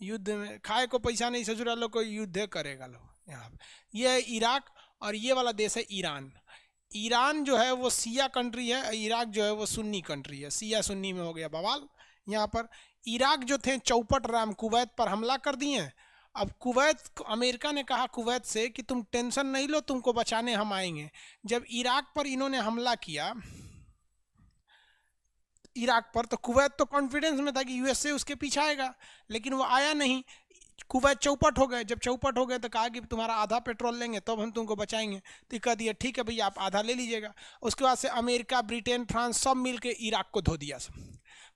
युद्ध में खाए को पैसा नहीं, ससुरा लोग को युद्ध करेगा लोग यहाँ पे। ये है इराक और ये वाला देश है ईरान। ईरान जो है वो शिया कंट्री है, इराक जो है वो सुन्नी कंट्री है। शिया सुन्नी में हो गया बवाल यहाँ पर। इराक जो थे चौपट राम कुवैत पर हमला कर दिए। अब कुवैत, अमेरिका ने कहा कुवैत से कि तुम टेंशन नहीं लो, तुमको बचाने हम आएंगे। जब इराक पर इन्होंने हमला किया, इराक पर, तो कुवैत तो कॉन्फिडेंस में था कि यूएसए उसके पीछे आएगा, लेकिन वो आया नहीं। कुवैत चौपट हो गए। जब चौपट हो गए तो कहा कि तुम्हारा आधा पेट्रोल लेंगे तब हम तुमको बचाएंगे। तो कह दिया ठीक है भैया, आप आधा ले लीजिएगा। उसके बाद से अमेरिका, ब्रिटेन, फ्रांस सब मिलके इराक को धो दिया सब,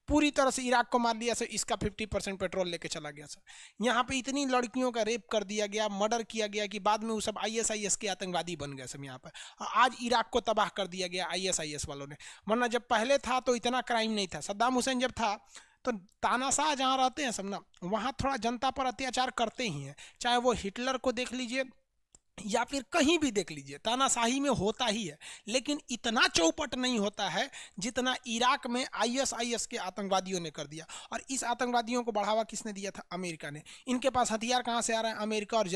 पूरी तरह से इराक को मार दिया सर। इसका 50% पेट्रोल लेके चला गया सर। यहाँ पे इतनी लड़कियों का रेप कर दिया गया, मर्डर किया गया कि बाद में वो सब ISIS के आतंकवादी बन गए सब यहाँ पर। आज इराक को तबाह कर दिया गया ISIS वालों ने। वरना जब पहले था तो इतना क्राइम नहीं था। सद्दाम हुसैन जब था तो तानाशाह जहाँ रहते हैं सब ना, वहाँ थोड़ा जनता पर अत्याचार करते ही हैं। चाहे वो हिटलर को देख लीजिए या फिर कहीं भी देख लीजिए, तानाशाही में होता ही है, लेकिन इतना चौपट नहीं होता है जितना इराक में ISIS के आतंकवादियों ने कर दिया। और इस आतंकवादियों को बढ़ावा किसने दिया था? अमेरिका ने। इनके पास हथियार कहाँ से आ रहा है? अमेरिका और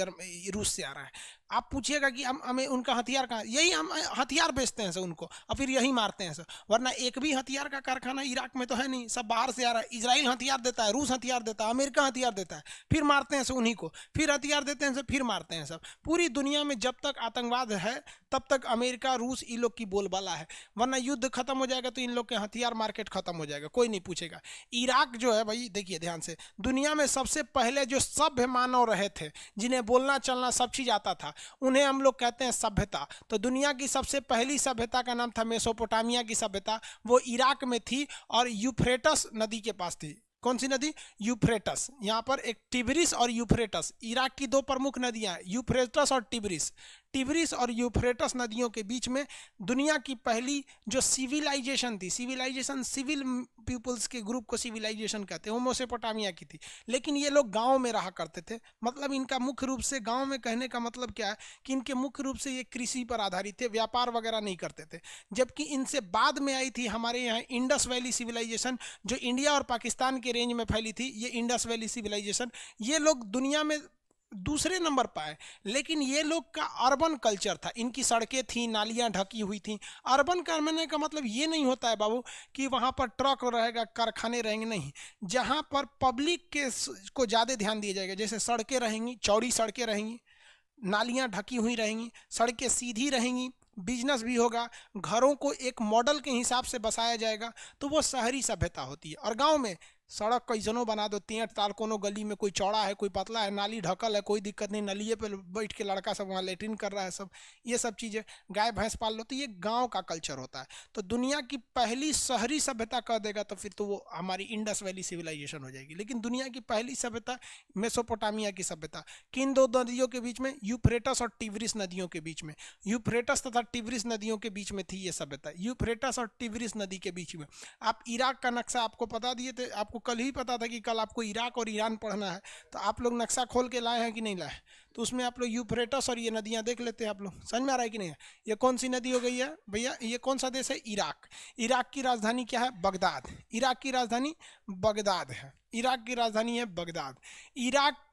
रूस से आ रहा है। आप पूछिएगा कि हमें उनका हथियार कहाँ, यही हम हथियार बेचते हैं सर उनको और फिर यही मारते हैं सर। वरना एक भी हथियार का कारखाना इराक में तो है नहीं, सब बाहर से आ रहा है। इजराइल हथियार देता है, रूस हथियार देता है, अमेरिका हथियार देता है, फिर मारते हैं सर उन्हीं को, फिर हथियार देते हैं सर, फिर मारते हैं सब। पूरी दुनिया में जब तक आतंकवाद है तब तक अमेरिका, रूस, इन लोग की बोलबाला है। वरना युद्ध खत्म हो जाएगा तो इन लोग के हथियार मार्केट खत्म हो जाएगा, कोई नहीं पूछेगा। इराक जो है भाई, देखिए ध्यान से, दुनिया में सबसे पहले जो सभ्य मानव रहे थे, जिन्हें बोलना चलना सब चीज आता था, उन्हें हम लोग कहते हैं सभ्यता। तो दुनिया की सबसे पहली सभ्यता का नाम था मेसोपोटामिया की सभ्यता। वो इराक में थी और यूफ्रेटस नदी के पास थी। कौन सी नदी? यूफ्रेटस। यहाँ पर एक टिग्रिस और यूफ्रेटस, इराक की दो प्रमुख नदियां हैं, यूफ्रेटस और टिग्रिस। टिग्रिस और यूफ्रेटस नदियों के बीच में दुनिया की पहली जो सिविलाइजेशन थी, सिविलाइजेशन सिविल पीपल्स के ग्रुप को सिविलाइजेशन कहते हैं, वो मेसोपोटामिया की थी। लेकिन ये लोग गांव में रहा करते थे। मतलब इनका मुख्य रूप से, गांव में कहने का मतलब क्या है कि इनके मुख्य रूप से ये कृषि पर आधारित थे, व्यापार वगैरह नहीं करते थे। जबकि इनसे बाद में आई थी हमारे यहाँ इंडस वैली सिविलाइजेशन, जो इंडिया और पाकिस्तान के रेंज में फैली थी। ये इंडस वैली सिविलाइजेशन, ये लोग दुनिया में दूसरे नंबर पाए। लेकिन ये लोग का अर्बन कल्चर था, इनकी सड़कें थी, नालियां ढकी हुई थी। अर्बन करने का मतलब ये नहीं होता है बाबू कि वहाँ पर ट्रक रहेगा, कारखाने रहेंगे, नहीं। जहाँ पर पब्लिक के को ज़्यादा ध्यान दिया जाएगा, जैसे सड़कें रहेंगी, चौड़ी सड़कें रहेंगी, नालियां ढकी हुई रहेंगी, सड़कें सीधी रहेंगी, बिजनेस भी होगा, घरों को एक मॉडल के हिसाब से बसाया जाएगा, तो वो शहरी सभ्यता होती है। और गांव में सड़क कैसनो बना दो, तेंट तार, कोनो गली में कोई चौड़ा है, कोई पतला है, नाली ढकल है, कोई दिक्कत नहीं, नलिए पे बैठ के लड़का सब वहाँ लेट्रिन कर रहा है सब, ये सब चीज़ें, गाय भैंस पाल लो, तो ये गांव का कल्चर होता है। तो दुनिया की पहली शहरी सभ्यता कह देगा तो फिर तो वो हमारी इंडस वैली सिविलाइजेशन हो जाएगी। लेकिन दुनिया की पहली सभ्यता मेसोपोटामिया की सभ्यता, किन दो नदियों के बीच में? यूफ्रेटस और टिग्रिस नदियों के बीच में। यूफ्रेटस तथा टिग्रिस नदियों के बीच में थी ये सभ्यता, यूफ्रेटस और टिग्रिस नदी के बीच में। आप इराक का नक्शा आपको बता दिए थे, आपको कल ही पता था कि कल आपको इराक और ईरान पढ़ना है, तो आप लोग नक्शा खोल के लाए हैं कि नहीं लाए? तो उसमें आप लोग यूफ्रेटस और ये नदियां देख लेते हैं। आप लोग समझ में आ रहा है कि नहीं है? ये कौन सी नदी हो गई है भैया? ये कौन सा देश है? इराक। इराक की राजधानी क्या है? बगदाद। इराक की राजधानी बगदाद है। इराक की राजधानी है बगदाद। इराक,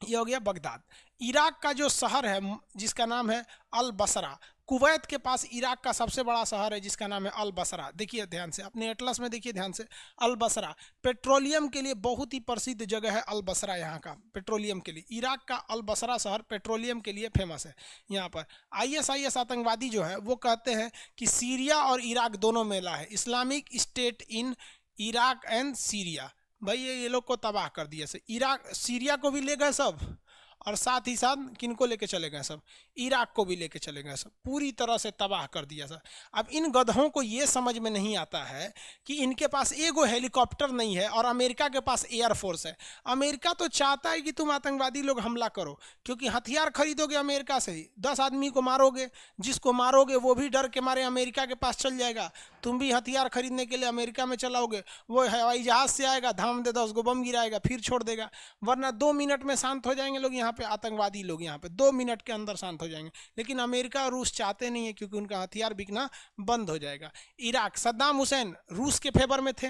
ये हो गया बगदाद। इराक का जो शहर है जिसका नाम है अल बसरा, कुवैत के पास इराक का सबसे बड़ा शहर है जिसका नाम है अल बसरा। देखिए ध्यान से, अपने एटलस में देखिए ध्यान से, अल बसरा पेट्रोलियम के लिए बहुत ही प्रसिद्ध जगह है। अल बसरा यहाँ का पेट्रोलियम के लिए, इराक का अल बसरा शहर पेट्रोलियम के लिए फेमस है। यहाँ पर ISIS आतंकवादी जो है वो कहते हैं कि सीरिया और इराक दोनों मेला है, Islamic state in Iraq and Syria. भाई ये लोग को तबाह कर दिया से, इराक सीरिया को भी ले गए सब, और साथ ही साथ किनको लेके चले गए सब? इराक को भी लेके चले गए सब, पूरी तरह से तबाह कर दिया सब। अब इन गधों को ये समझ में नहीं आता है कि इनके पास एगो हेलीकॉप्टर नहीं है और अमेरिका के पास एयरफोर्स है। अमेरिका तो चाहता है कि तुम आतंकवादी लोग हमला करो, क्योंकि हथियार खरीदोगे अमेरिका से ही, 10 आदमी को मारोगे, जिसको मारोगे वो भी डर के मारे अमेरिका के पास चल जाएगा, तुम भी हथियार खरीदने के लिए अमेरिका में चलाओगे, वो हवाई जहाज से आएगा, धाम दे 10 गो बम गिराएगा, फिर छोड़ देगा। वरना 2 मिनट में शांत हो जाएंगे लोग यहाँ पे, आतंकवादी लोग यहाँ पे 2 मिनट के अंदर शांत हो जाएंगे। लेकिन अमेरिका और रूस चाहते नहीं है, क्योंकि उनका हथियार बिकना बंद हो जाएगा। इराक, सद्दाम हुसैन रूस के फेवर में थे,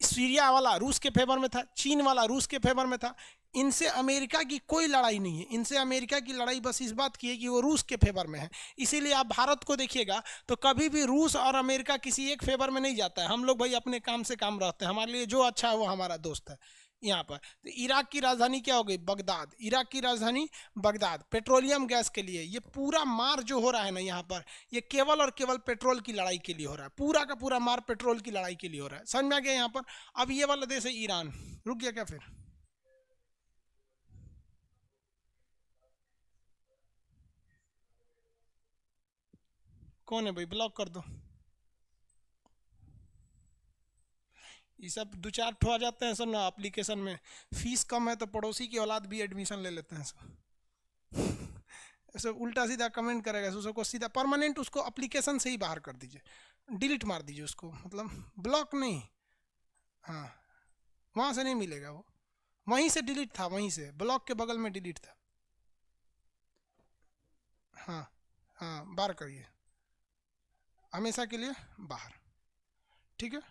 सीरिया वाला रूस के फेवर में था, चीन वाला रूस के फेवर में था। इनसे अमेरिका की कोई लड़ाई नहीं है, इनसे अमेरिका की लड़ाई बस इस बात की है कि वो रूस के फेवर में है। इसीलिए आप भारत को देखिएगा तो कभी भी रूस और अमेरिका किसी एक फेवर में नहीं जाता है। हम लोग भाई अपने काम से काम रहते हैं, हमारे लिए जो अच्छा है वो हमारा दोस्त है। यहाँ पर तो इराक की राजधानी क्या हो गई? बगदाद। इराक की राजधानी बगदाद, पेट्रोलियम गैस के लिए। ये पूरा मार जो हो रहा है ना यहाँ पर, ये केवल और केवल पेट्रोल की लड़ाई के लिए हो रहा है। पूरा का पूरा मार पेट्रोल की लड़ाई के लिए हो रहा है। समझ में आ गया यहाँ पर? अब ये वाला देश है ईरान। रुक गया क्या फिर? कौन है भाई? ब्लॉक कर दो। ये सब दो चार ठो आ जाते हैं सब ना एप्लीकेशन में, फीस कम है तो पड़ोसी की औलाद भी एडमिशन ले लेते हैं सब। सब उल्टा सीधा कमेंट करेगा, उसको सीधा परमानेंट उसको एप्लीकेशन से ही बाहर कर दीजिए, डिलीट मार दीजिए उसको, मतलब ब्लॉक नहीं। हाँ, वहाँ से नहीं मिलेगा वो, वहीं से डिलीट था, वहीं से ब्लॉक के बगल में डिलीट था। हाँ हाँ, बाहर करिए, हमेशा के लिए बाहर। ठीक है।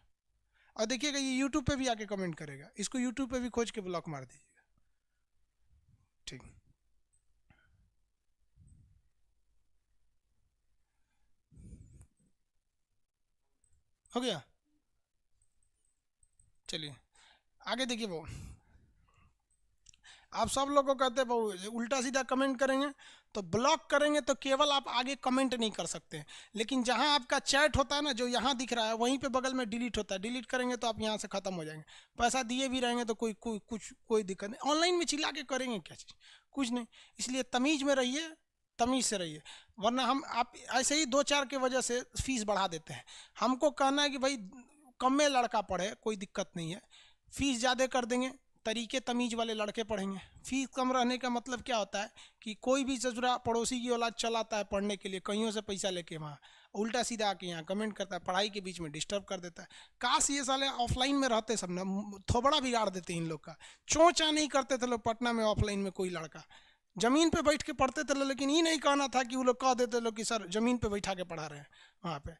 और देखिएगा ये यूट्यूब पे भी आके कमेंट करेगा, इसको यूट्यूब पे भी खोज के ब्लॉक मार दीजिएगा। ठीक, हो गया। चलिए आगे देखिए। वो आप सब लोग को कहते हैं उल्टा सीधा कमेंट करेंगे तो ब्लॉक करेंगे तो केवल आप आगे कमेंट नहीं कर सकते, लेकिन जहां आपका चैट होता है ना, जो यहां दिख रहा है वहीं पे बगल में डिलीट होता है। डिलीट करेंगे तो आप यहां से खत्म हो जाएंगे। पैसा दिए भी रहेंगे तो कोई दिक्कत नहीं। ऑनलाइन में चिल्ला के करेंगे क्या चीज़? कुछ नहीं। इसलिए तमीज में रहिए, तमीज से रहिए, वरना हम आप ऐसे ही दो चार के वजह से फीस बढ़ा देते हैं। हमको कहना है कि भाई कम में लड़का पढ़े, कोई दिक्कत नहीं है, फीस ज़्यादा कर देंगे, तरीके तमीज वाले लड़के पढ़ेंगे। फीस कम रहने का मतलब क्या होता है कि कोई भी ससुरा पड़ोसी की औलाद चलाता है पढ़ने के लिए, कहीं से पैसा लेके वहाँ उल्टा सीधा आके यहाँ कमेंट करता है, पढ़ाई के बीच में डिस्टर्ब कर देता है। काश ये साले ऑफलाइन में रहते सब ना, थोबड़ा बिगाड़ देते इन लोग का। चोंचा नहीं करते थे लोग पटना में ऑफलाइन में, कोई लड़का जमीन पे बैठ के पढ़ते थे। लेकिन ये नहीं कहना था कि वो लोग कह देते लोग कि सर जमीन पे बैठा के पढ़ा रहे हैं वहाँ पे।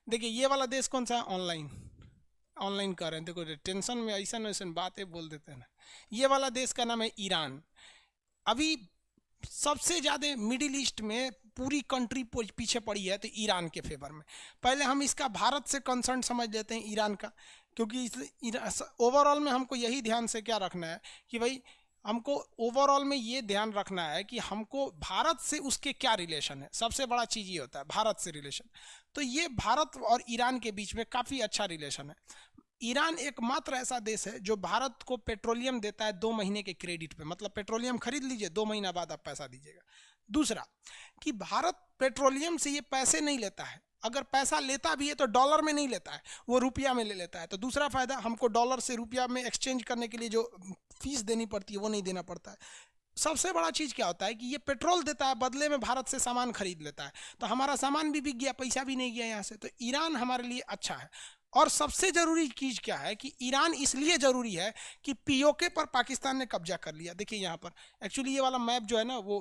देखिए ये वाला देश कौन सा है? ऑनलाइन, ऑनलाइन कर रहे हैं। देखो टेंशन में ऐसा वैसा बातें बोल देते हैं ना। ये वाला देश का नाम है ईरान। अभी सबसे ज़्यादा मिडिल ईस्ट में पूरी कंट्री पीछे पड़ी है तो ईरान के फेवर में। पहले हम इसका भारत से कंसर्न समझ लेते हैं ईरान का, क्योंकि ओवरऑल में हमको यही ध्यान से क्या रखना है कि भाई हमको ओवरऑल में ये ध्यान रखना है कि हमको भारत से उसके क्या रिलेशन है। सबसे बड़ा चीज़ ये होता है भारत से रिलेशन। तो ये भारत और ईरान के बीच में काफ़ी अच्छा रिलेशन है। ईरान एकमात्र ऐसा देश है जो भारत को पेट्रोलियम देता है 2 महीने के क्रेडिट पे, मतलब पेट्रोलियम खरीद लीजिए, 2 महीना बाद आप पैसा दीजिएगा। दूसरा कि भारत पेट्रोलियम से ये पैसे नहीं लेता है, अगर पैसा लेता भी है तो डॉलर में नहीं लेता है, वो रुपया में ले लेता है। तो दूसरा फायदा, हमको डॉलर से रुपया में एक्सचेंज करने के लिए जो फीस देनी पड़ती है वो नहीं देना पड़ता है। सबसे बड़ा चीज़ क्या होता है कि ये पेट्रोल देता है, बदले में भारत से सामान खरीद लेता है, तो हमारा सामान भी बिक गया, पैसा भी नहीं गया यहाँ से। तो ईरान हमारे लिए अच्छा है। और सबसे ज़रूरी चीज़ क्या है कि ईरान इसलिए ज़रूरी है कि पीओके पर पाकिस्तान ने कब्जा कर लिया। देखिए यहाँ पर एक्चुअली ये वाला मैप जो है ना वो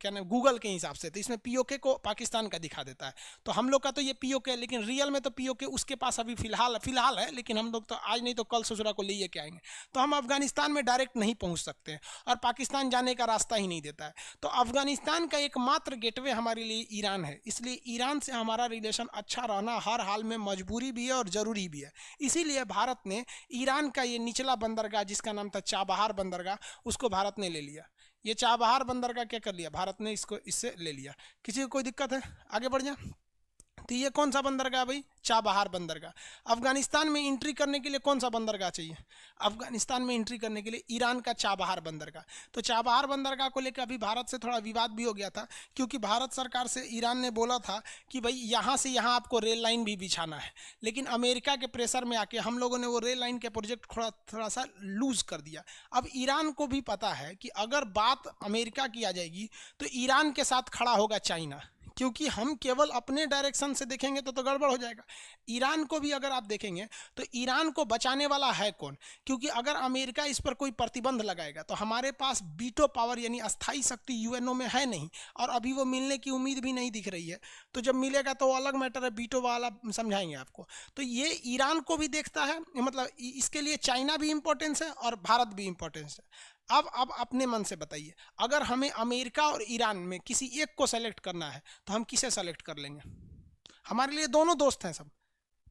क्या नाम गूगल के हिसाब से, तो इसमें पीओके को पाकिस्तान का दिखा देता है। तो हम लोग का तो ये पीओके है, लेकिन रियल में तो पीओके उसके पास अभी फिलहाल है, लेकिन हम लोग तो आज नहीं तो कल ससुरा को ले के आएंगे। तो हम अफगानिस्तान में डायरेक्ट नहीं पहुँच सकते हैं और पाकिस्तान जाने का रास्ता ही नहीं देता है। तो अफगानिस्तान का एकमात्र गेटवे हमारे लिए ईरान है। इसलिए ईरान से हमारा रिलेशन अच्छा रहना हर हाल में मजबूरी भी है और ज़रूरी भी है। इसीलिए भारत ने ईरान का ये निचला बंदरगाह जिसका नाम था चाबहार बंदरगाह, उसको भारत ने ले लिया। ये चाबहार बंदरगाह क्या कर लिया भारत ने, इसको इससे ले लिया। किसी को कोई दिक्कत है? आगे बढ़ जाए। तो ये कौन सा बंदरगाह भाई? चाबहार बंदरगाह। अफगानिस्तान में एंट्री करने के लिए कौन सा बंदरगाह चाहिए? अफगानिस्तान में एंट्री करने के लिए ईरान का चाबहार बंदरगाह। तो चाबहार बंदरगाह को लेकर अभी भारत से थोड़ा विवाद भी हो गया था, क्योंकि भारत सरकार से ईरान ने बोला था कि भाई यहाँ से यहाँ आपको रेल लाइन भी बिछाना है, लेकिन अमेरिका के प्रेशर में आके हम लोगों ने वो रेल लाइन के प्रोजेक्ट थोड़ा सा लूज कर दिया। अब ईरान को भी पता है कि अगर बात अमेरिका की आ जाएगी तो ईरान के साथ खड़ा होगा चाइना। क्योंकि हम केवल अपने डायरेक्शन से देखेंगे तो गड़बड़ हो जाएगा। ईरान को भी अगर आप देखेंगे तो ईरान को बचाने वाला है कौन? क्योंकि अगर अमेरिका इस पर कोई प्रतिबंध लगाएगा तो हमारे पास वीटो पावर यानी अस्थाई शक्ति यूएनओ में है नहीं, और अभी वो मिलने की उम्मीद भी नहीं दिख रही है। तो जब मिलेगा तो अलग मैटर है, वीटो वाला समझाएंगे आपको। तो ये ईरान को भी देखता है, मतलब इसके लिए चाइना भी इंपॉर्टेंस है और भारत भी इंपॉर्टेंस है। अब अपने मन से बताइए, अगर हमें अमेरिका और ईरान में किसी एक को सेलेक्ट करना है तो हम किसे सेलेक्ट कर लेंगे? हमारे लिए दोनों दोस्त हैं सब।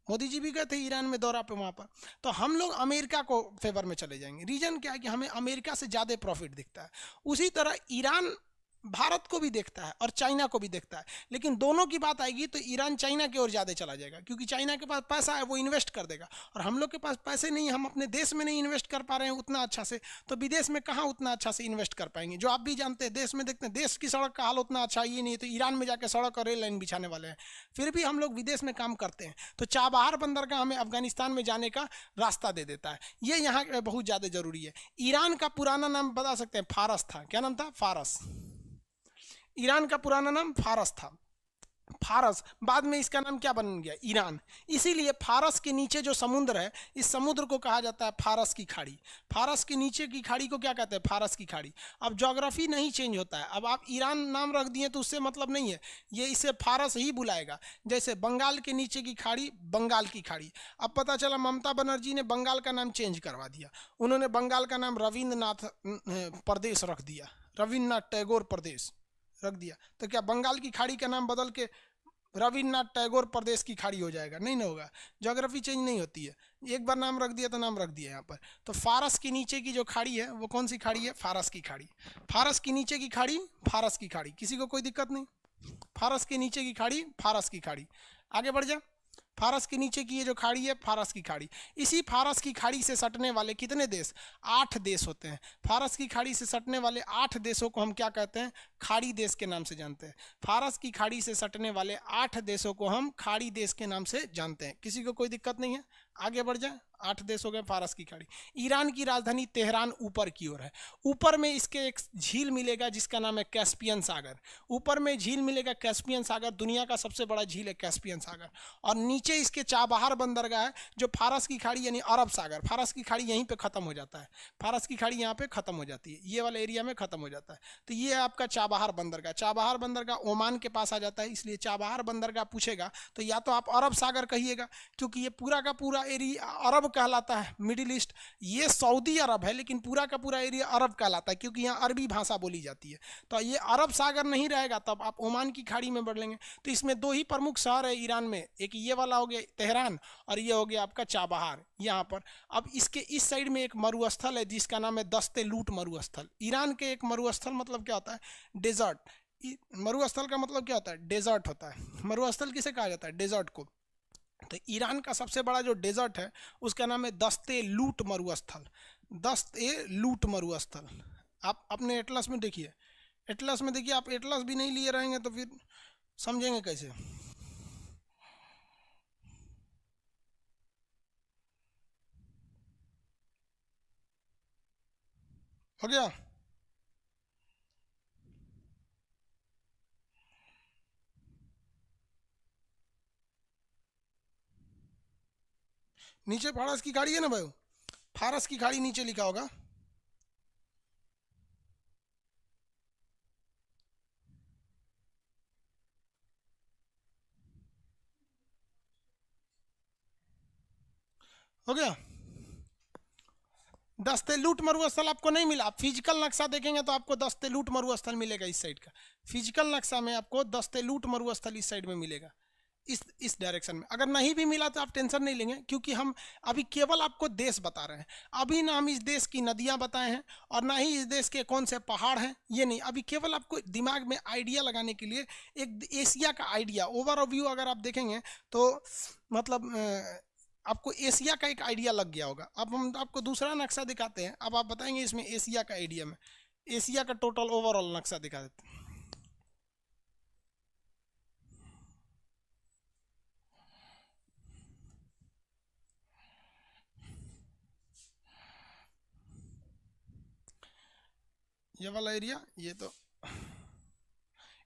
मोदी जी भी गए थे ईरान में दौरा पे, वहाँ पर तो हम लोग अमेरिका को फेवर में चले जाएंगे। रीजन क्या है कि हमें अमेरिका से ज़्यादा प्रॉफिट दिखता है। उसी तरह ईरान भारत को भी देखता है और चाइना को भी देखता है, लेकिन दोनों की बात आएगी तो ईरान चाइना की ओर ज़्यादा चला जाएगा, क्योंकि चाइना के पास पैसा है, वो इन्वेस्ट कर देगा, और हम लोग के पास पैसे नहीं, हम अपने देश में नहीं इन्वेस्ट कर पा रहे हैं उतना अच्छा से, तो विदेश में कहाँ उतना अच्छा से इन्वेस्ट कर पाएंगे। जो आप भी जानते हैं, देश में देखते हैं देश की सड़क का हाल उतना अच्छा ही नहीं है, तो ईरान में जाकर सड़क और रेल लाइन बिछाने वाले हैं। फिर भी हम लोग विदेश में काम करते हैं, तो चाबहार बंदरगाह हमें अफगानिस्तान में जाने का रास्ता दे देता है। ये यहाँ बहुत ज़्यादा जरूरी है। ईरान का पुराना नाम बता सकते हैं? फारस था। क्या नाम था? फारस। ईरान का पुराना नाम फारस था। फारस बाद में इसका नाम क्या बन गया? ईरान। इसीलिए फारस के नीचे जो समुद्र है, इस समुद्र को कहा जाता है फारस की खाड़ी। फारस के नीचे की खाड़ी को क्या कहते हैं? फारस की खाड़ी। अब ज्योग्राफी नहीं चेंज होता है। अब आप ईरान नाम रख दिए तो उससे मतलब नहीं है, ये इसे फारस ही बुलाएगा। जैसे बंगाल के नीचे की खाड़ी बंगाल की खाड़ी। अब पता चला ममता बनर्जी ने बंगाल का नाम चेंज करवा दिया, उन्होंने बंगाल का नाम रविंद्रनाथ प्रदेश रख दिया, रविन्द्रनाथ टैगोर प्रदेश रख दिया। तो क्या बंगाल की खाड़ी का नाम बदल के रविन्द्रनाथ टैगोर प्रदेश की खाड़ी हो जाएगा? नहीं ना होगा। ज्योग्राफी चेंज नहीं होती है, एक बार नाम रख दिया तो नाम रख दिया यहाँ पर। तो फारस के नीचे की जो खाड़ी है वो कौन सी खाड़ी है? फारस की खाड़ी। फारस की नीचे की खाड़ी फारस की खाड़ी, किसी को कोई दिक्कत नहीं। फारस के नीचे की खाड़ी फारस की खाड़ी। आगे बढ़ जा। फारस के नीचे की ये जो खाड़ी है फारस की खाड़ी। इसी फारस की खाड़ी से सटने वाले कितने देश? 8 देश होते हैं। फारस की खाड़ी से सटने वाले 8 देशों को हम क्या कहते हैं? खाड़ी देश के नाम से जानते हैं। फारस की खाड़ी से सटने वाले 8 देशों को हम खाड़ी देश के नाम से जानते हैं। किसी को कोई दिक्कत नहीं है? आगे बढ़ जाए। 8 देश हो गए फारस की खाड़ी। ईरान की राजधानी तेहरान ऊपर की ओर है। ऊपर में इसके एक झील मिलेगा जिसका नाम है कैस्पियन सागर। ऊपर में झील मिलेगा कैस्पियन सागर, दुनिया का सबसे बड़ा झील है कैस्पियन सागर। और नीचे इसके चाबहार बंदरगाह है, जो फारस की खाड़ी यानी अरब सागर। फारस की खाड़ी यहीं पे खत्म हो जाता है, फारस की खाड़ी यहाँ पे खत्म हो जाती है, ये वाले एरिया में खत्म हो जाता है। तो ये है आपका चाबहार बंदरगाह। चाबहार बंदरगाह ओमान के पास आ जाता है, इसलिए चाबहार बंदरगाह पूछेगा तो या तो आप अरब सागर कहिएगा, क्योंकि ये पूरा का पूरा एरिया अरब कहलाता है, मिडिल ईस्ट। ये सऊदी अरब है, लेकिन पूरा का पूरा एरिया अरब कहलाता है, क्योंकि यहाँ अरबी भाषा बोली जाती है। तो ये अरब सागर नहीं रहेगा, तब आप ओमान की खाड़ी में बढ़ लेंगे। तो इसमें 2 ही प्रमुख शहर है ईरान में, एक ये वाला हो गया तेहरान, और ये हो गया आपका चाबहार यहाँ पर। अब इसके इस साइड में एक मरुस्थल है जिसका नाम है दस्ते लूट मरुस्थल। ईरान के एक मरुस्थल मतलब क्या होता है? डेजर्ट। मरुस्थल का मतलब क्या होता है? डेजर्ट होता है। मरुस्थल किसे कहा जाता है? डेजर्ट को। तो ईरान का सबसे बड़ा जो डेजर्ट है उसका नाम है दस्ते लूट मरुस्थल। दस्ते लूट मरुस्थल। आप अपने एटलस में देखिए, एटलस में देखिए। आप एटलस भी नहीं लिए रहेंगे तो फिर समझेंगे कैसे? हो गया? नीचे फारस की खाड़ी है ना भाई, फारस की खाड़ी नीचे लिखा होगा। हो गया? दस्ते लूट मरुस्थल आपको नहीं मिला। आप फिजिकल नक्शा देखेंगे तो आपको दस्ते लूट मरुस्थल मिलेगा इस साइड का। फिजिकल नक्शा में आपको दस्ते लूट मरुस्थल इस साइड में मिलेगा, इस डायरेक्शन में। अगर नहीं भी मिला तो आप टेंशन नहीं लेंगे, क्योंकि हम अभी केवल आपको देश बता रहे हैं। अभी ना हम इस देश की नदियां बताए हैं और ना ही इस देश के कौन से पहाड़ हैं, ये नहीं। अभी केवल आपको दिमाग में आइडिया लगाने के लिए एक एशिया का आइडिया, ओवरव्यू अगर आप देखेंगे तो मतलब आपको एशिया का एक आइडिया लग गया होगा। अब हम आपको दूसरा नक्शा दिखाते हैं। अब आप बताएंगे इसमें एशिया का आइडिया में, एशिया का टोटल ओवरऑल नक्शा दिखा देते हैं। ये वाला एरिया, ये तो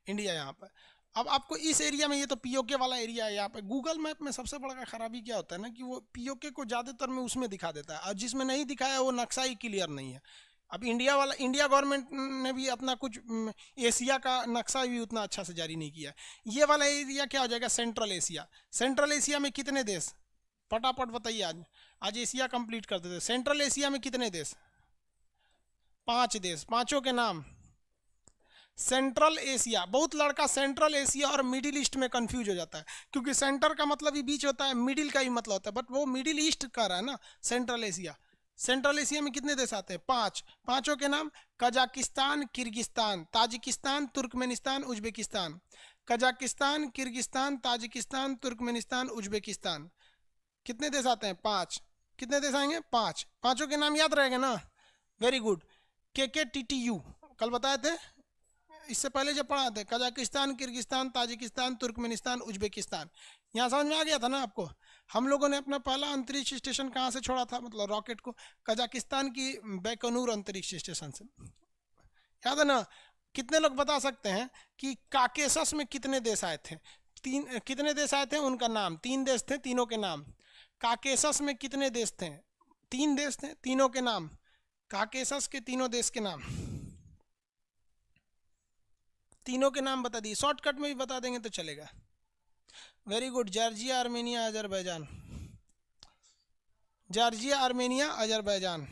इंडिया यहाँ पर। अब आपको इस एरिया में, ये तो पीओके वाला एरिया है, यहाँ पे गूगल मैप में सबसे बड़ा खराबी क्या होता है ना कि वो पीओके को ज़्यादातर में उसमें दिखा देता है, और जिसमें नहीं दिखाया वो नक्शा ही क्लियर नहीं है। अब इंडिया गवर्नमेंट ने भी अपना कुछ एशिया का नक्शा भी उतना अच्छा से जारी नहीं किया। ये वाला एरिया क्या हो जाएगा, सेंट्रल एशिया। सेंट्रल एशिया में कितने देश, फटाफट बताइए, आज आज एशिया कंप्लीट कर देते। सेंट्रल एशिया में कितने देश, 5 देश, पांचों के नाम। सेंट्रल एशिया, बहुत लड़का सेंट्रल एशिया और मिडिल ईस्ट में कंफ्यूज हो जाता है, क्योंकि सेंटर का मतलब ही बीच होता है, मिडिल का ही मतलब होता है, बट वो मिडिल ईस्ट का रहा है ना सेंट्रल एशिया। सेंट्रल एशिया में कितने देश आते हैं, 5। पांचों के नाम, Kazakhstan, Kyrgyzstan, Tajikistan, Turkmenistan, Uzbekistan. Kazakhstan, Kyrgyzstan, Tajikistan, Turkmenistan, Uzbekistan. कितने देश आते हैं, 5। कितने देश आएंगे, 5। पांचों के नाम याद रहेगा ना, वेरी गुड। KKTTU कल बताए थे, इससे पहले जब पढ़ा थे, Kazakhstan, Kyrgyzstan, Tajikistan, Turkmenistan, Uzbekistan. यहाँ समझ में आ गया था ना आपको। हम लोगों ने अपना पहला अंतरिक्ष स्टेशन कहाँ से छोड़ा था, मतलब रॉकेट को, कजाकिस्तान की बैकनूर अंतरिक्ष स्टेशन से, याद है ना। कितने लोग बता सकते हैं कि काकेशस में कितने देश आए थे, कितने देश आए थे, उनका नाम। 3 देश थे, तीनों के नाम। काकेशस में कितने देश थे, 3 देश थे, तीनों के नाम। काकेशस के तीनों देश के नाम, तीनों के नाम बता दिए, शॉर्टकट में भी बता देंगे तो चलेगा। Very good. Georgia, Armenia, Azerbaijan. Georgia, Armenia, Azerbaijan.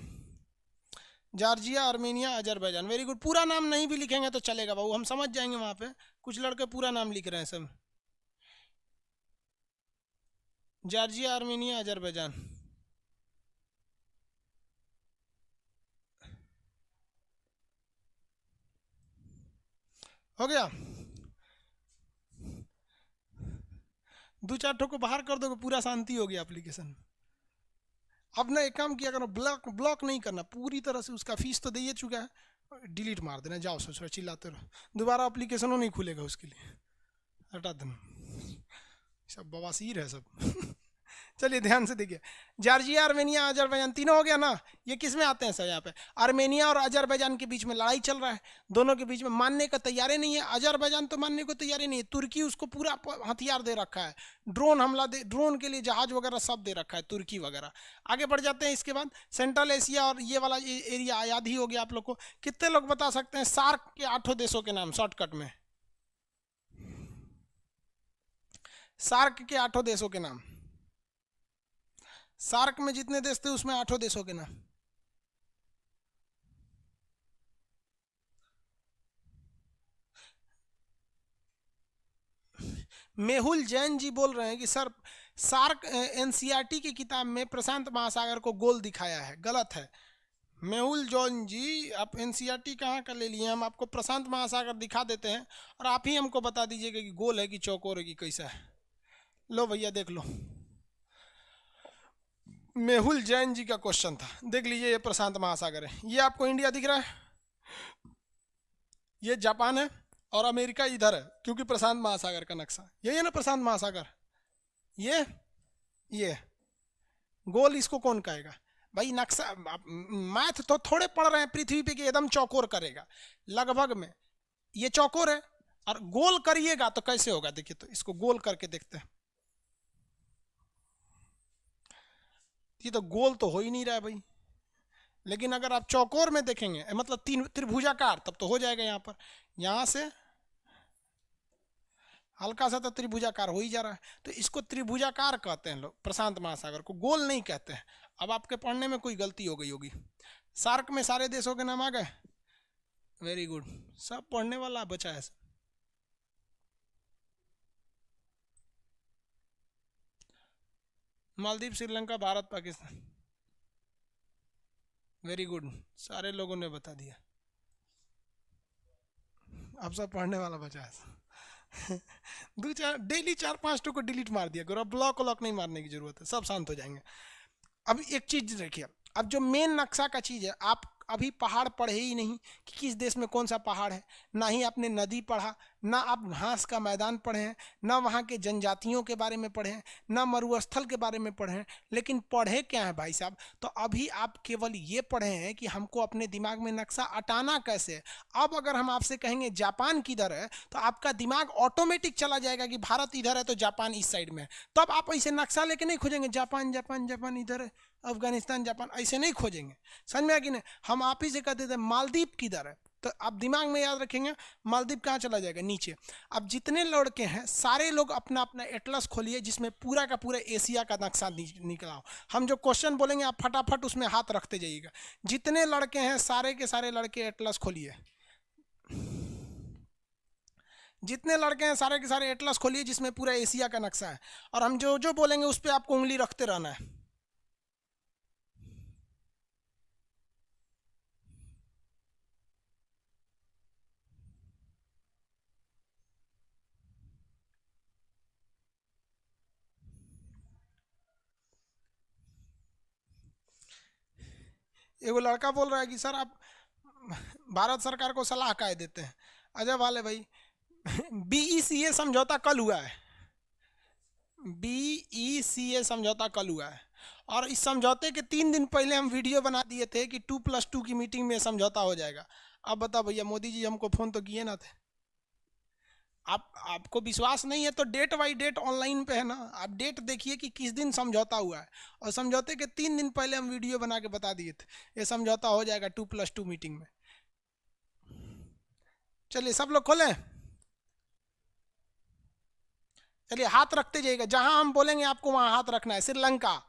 Georgia, Armenia, Azerbaijan. Very good. पूरा नाम नहीं भी लिखेंगे तो चलेगा बाबू, हम समझ जाएंगे। वहाँ पे कुछ लड़के पूरा नाम लिख रहे हैं सब। Georgia, Armenia, Azerbaijan. हो गया। 2-4 ठो को बाहर कर दोगे, पूरा शांति हो गया एप्लीकेशन। अब ना एक काम किया करो, ब्लॉक नहीं करना पूरी तरह से, उसका फीस तो दे ही चुका है, डिलीट मार देना, जाओ सोच रहे चिल्लाते रहो, दोबारा एप्लीकेशन नहीं खुलेगा उसके लिए, हटा देना। सब बवासीर है सब। चलिए ध्यान से देखिए, जॉर्जिया, आर्मेनिया, अजरबैजान, तीनों हो गया ना। ये किस में आते हैं सर, यहाँ पे आर्मेनिया और अजरबैजान के बीच में लड़ाई चल रहा है, दोनों के बीच में मानने का तैयारी नहीं है। अजरबैजान तो मानने को तैयारी नहीं है, तुर्की उसको पूरा हथियार दे रखा है, ड्रोन हमला दे, ड्रोन के लिए जहाज वगैरह सब दे रखा है तुर्की वगैरह। आगे बढ़ जाते हैं। इसके बाद सेंट्रल एशिया और ये वाला एरिया याद ही हो गया आप लोग को। कितने लोग बता सकते हैं सार्क के 8 देशों के नाम शॉर्टकट में, सार्क के 8 देशों के नाम। सार्क में जितने देश थे उसमें 8 देशों के नाम। मेहुल जैन जी बोल रहे हैं कि सर सार्क एनसीईआरटी की किताब में प्रशांत महासागर को गोल दिखाया है, गलत है। मेहुल जैन जी, आप एनसीईआरटी कहाँ का ले लिए, हम आपको प्रशांत महासागर दिखा देते हैं और आप ही हमको बता दीजिएगा कि गोल है कि चौकोर है कि कैसा है। लो भैया देख लो, मेहुल जैन जी का क्वेश्चन था, देख लीजिए। ये प्रशांत महासागर है, ये आपको इंडिया दिख रहा है, ये जापान है और अमेरिका इधर है, क्योंकि प्रशांत महासागर का नक्शा यही है ना, प्रशांत महासागर। ये गोल इसको कौन कहेगा भाई, नक्शा मैथ तो थोड़े पढ़ रहे हैं पृथ्वी पे कि एकदम चौकोर करेगा, लगभग में ये चौकोर है, और गोल करिएगा तो कैसे होगा, देखिए तो इसको गोल करके देखते हैं। ये तो गोल तो हो ही नहीं रहा है भाई, लेकिन अगर आप चौकोर में देखेंगे, मतलब 3 त्रिभुजाकार, तब तो हो जाएगा। यहाँ पर यहाँ से हल्का सा तो त्रिभुजाकार हो ही जा रहा है, तो इसको त्रिभुजाकार कहते हैं लोग, प्रशांत महासागर को गोल नहीं कहते हैं। अब आपके पढ़ने में कोई गलती हो गई होगी। सार्क में सारे देशों के नाम आ गए, वेरी गुड, सब पढ़ने वाला बचा है। मालदीव, श्रीलंका, भारत, पाकिस्तान, वेरी गुड, सारे लोगों ने बता दिया। अब सब पढ़ने वाला बचा है। डेली 4-5 को डिलीट मार दिया करो, ब्लॉक नहीं मारने की जरूरत है, सब शांत हो जाएंगे। अब एक चीज देखिए, अब जो मेन नक्शा का चीज है, आप अभी पहाड़ पढ़े ही नहीं कि किस देश में कौन सा पहाड़ है, ना ही आपने नदी पढ़ा, ना आप घास का मैदान पढ़े हैं, ना वहाँ के जनजातियों के बारे में पढ़े हैं, ना मरुस्थल के बारे में पढ़े हैं, लेकिन पढ़े क्या है भाई साहब? तो अभी आप केवल ये पढ़े हैं कि हमको अपने दिमाग में नक्शा अटाना कैसे है। अब अगर हम आपसे कहेंगे जापान किधर है, तो आपका दिमाग ऑटोमेटिक चला जाएगा कि भारत इधर है तो जापान इस साइड में है। तब आप ऐसे नक्शा लेके नहीं खोजेंगे जापान जापान जापान इधर है, अफगानिस्तान जापान, ऐसे नहीं खोजेंगे। समझ में आया कि नहीं? हम आप ही से कहते थे मालदीव किधर है, तो आप दिमाग में याद रखेंगे मालदीव कहाँ चला जाएगा, नीचे। अब जितने लड़के हैं सारे लोग अपना अपना एटलस खोलिए जिसमें पूरा का पूरा एशिया का नक्शा निकला हो। हम जो क्वेश्चन बोलेंगे आप फटाफट उसमें हाथ रखते जाइएगा। जितने लड़के हैं सारे के सारे लड़के एटलस खोलिए, जितने लड़के हैं सारे के सारे एटलस खोलिए जिसमें पूरा एशिया का नक्शा है, और हम जो जो बोलेंगे उस पर आपको उंगली रखते रहना है। एगो लड़का बोल रहा है कि सर आप भारत सरकार को सलाह काय देते हैं। अजय वाले भाई, बीईसीए समझौता कल हुआ है, बीईसीए समझौता कल हुआ है, और इस समझौते के 3 दिन पहले हम वीडियो बना दिए थे कि 2+2 की मीटिंग में समझौता हो जाएगा। अब बताओ भैया, मोदी जी हमको फ़ोन तो किए ना थे। आपको विश्वास नहीं है तो डेट बाई डेट ऑनलाइन पे है ना, आप डेट देखिए कि किस दिन समझौता हुआ है, और समझौते के 3 दिन पहले हम वीडियो बना के बता दिए थे ये समझौता हो जाएगा 2+2 मीटिंग में। चलिए सब लोग खोलें, चलिए हाथ रखते जाइएगा, जहां हम बोलेंगे आपको वहां हाथ रखना है। श्रीलंका,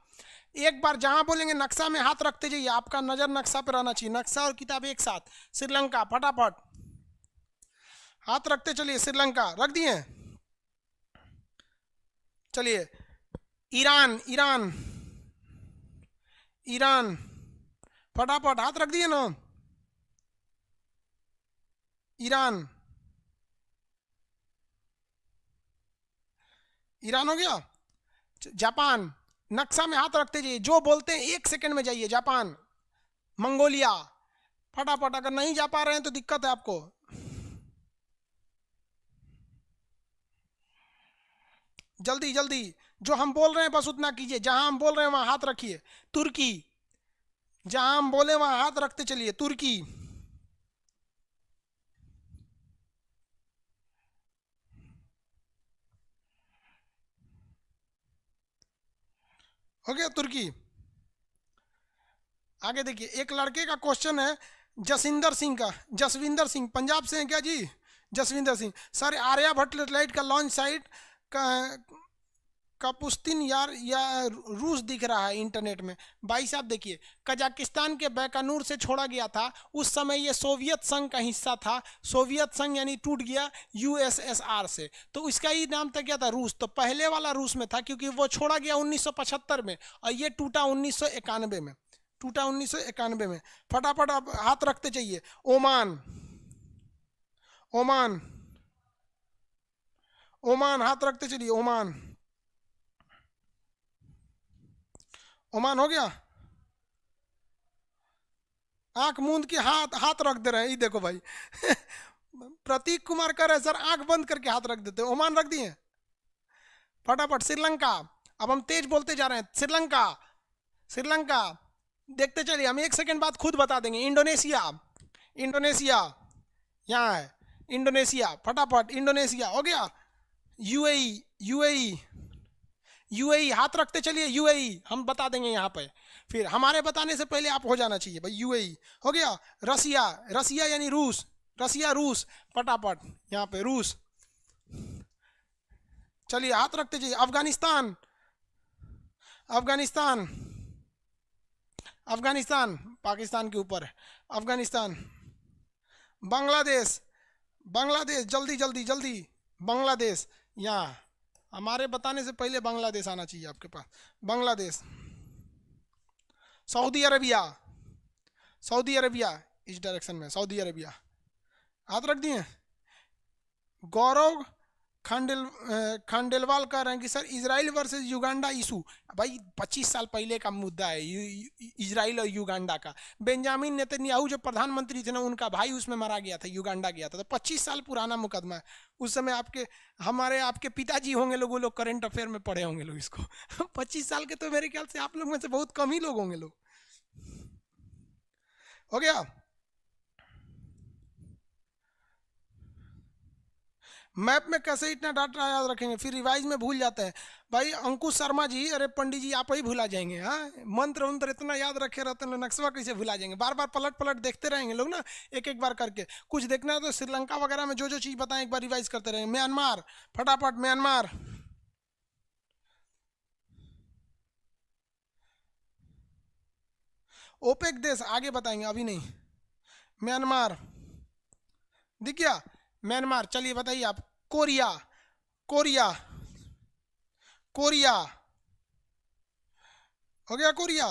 एक बार जहां बोलेंगे नक्शा में हाथ रखते जाइए, आपका नजर नक्शा पे रहना चाहिए, नक्शा और किताब एक साथ। श्रीलंका फटाफट हाथ रखते चलिए, श्रीलंका रख दिए। चलिए ईरान, ईरान, ईरान फटाफट हाथ रख दिए ना, ईरान, ईरान हो गया। जापान, नक्शा में हाथ रखते जाइए, जो बोलते हैं 1 सेकंड में जाइए। जापान, मंगोलिया फटाफट, अगर नहीं जा पा रहे हैं तो दिक्कत है आपको। जल्दी जल्दी, जो हम बोल रहे हैं बस उतना कीजिए, जहां हम बोल रहे हैं वहां हाथ रखिए। तुर्की, जहां हम बोले वहां हाथ रखते चलिए। तुर्की, हो गया तुर्की। आगे देखिए, एक लड़के का क्वेश्चन है जसविंदर सिंह का, जसविंदर सिंह पंजाब से हैं क्या जी? जसविंदर सिंह सर, आर्यभट्ट सैटेलाइट का लॉन्च साइट का कपुस्तिन यार या रूस दिख रहा है इंटरनेट में। भाई साहब देखिए, कजाकिस्तान के बैकानूर से छोड़ा गया था, उस समय ये सोवियत संघ का हिस्सा था। सोवियत संघ यानी टूट गया यूएसएसआर से, तो इसका ही नाम था क्या था, रूस। तो पहले वाला रूस में था क्योंकि वो छोड़ा गया 1975 में, और ये टूटा 1991 में, टूटा 1991 में। फटाफट आप हाथ रखते चाहिए। ओमान, ओमान, ओमान हाथ रखते चलिए। ओमान, ओमान हो गया। आंख मूंद के हाथ हाथ रख दे रहे हैं, ये देखो भाई। प्रतीक कुमार कह रहे हैं सर आंख बंद करके हाथ रख देते हैं। ओमान रख दिए फटाफट। श्रीलंका, अब हम तेज बोलते जा रहे हैं। श्रीलंका, श्रीलंका देखते चलिए, हम 1 सेकंड बाद खुद बता देंगे। इंडोनेशिया, इंडोनेशिया यहाँ है, इंडोनेशिया फटाफट। इंडोनेशिया हो गया। यूएई, यूएई, यूएई हाथ रखते चलिए। यूएई हम बता देंगे यहाँ पे, फिर हमारे बताने से पहले आप हो जाना चाहिए भाई। यूएई हो गया। रसिया, रसिया यानी रूस, रसिया रूस फटाफट यहाँ पे रूस। चलिए हाथ रखते जाइए। अफगानिस्तान, अफगानिस्तान, अफगानिस्तान पाकिस्तान के ऊपर है। अफगानिस्तान, बांग्लादेश, बांग्लादेश जल्दी जल्दी जल्दी। बांग्लादेश यहाँ, हमारे बताने से पहले बांग्लादेश आना चाहिए आपके पास। Bangladesh, Saudi Arabia, Saudi Arabia इस डायरेक्शन में, सऊदी अरबिया हाथ रख दिए। गौरव खांडेलवाल कह रहे हैं कि sir Israel versus Uganda issue, भाई 25 साल पहले का मुद्दा है इजराइल और युगांडा का। बेंजामिन नेतन्याहू जो प्रधानमंत्री थे ना, उनका भाई उसमें मारा गया था, युगांडा गया था, तो 25 साल पुराना मुकदमा है। उस समय आपके पिताजी होंगे लोग, वो लोग करंट अफेयर में पढ़े होंगे लोग इसको। 25 साल के तो मेरे ख्याल से आप लोग में से बहुत कम ही लोग होंगे लोग। हो गया। मैप में कैसे इतना डाटा याद रखेंगे, फिर रिवाइज में भूल जाते हैं। भाई अंकुश शर्मा जी, अरे पंडित जी आप ही भुला जाएंगे। हाँ, मंत्र वंत्र इतना याद रखे रहते हैं, नक्शा कैसे भुला जाएंगे। बार बार पलट पलट देखते रहेंगे लोग ना, एक एक बार करके। कुछ देखना है तो श्रीलंका वगैरह में जो जो चीज़ बताएं एक बार रिवाइज करते रहेंगे। म्यांमार, फटाफट म्यांमार। ओपेक देश आगे बताएंगे, अभी नहीं। म्यांमार दिख गया, म्यांमार। चलिए बताइए आप। कोरिया, कोरिया, कोरिया हो गया, Korea,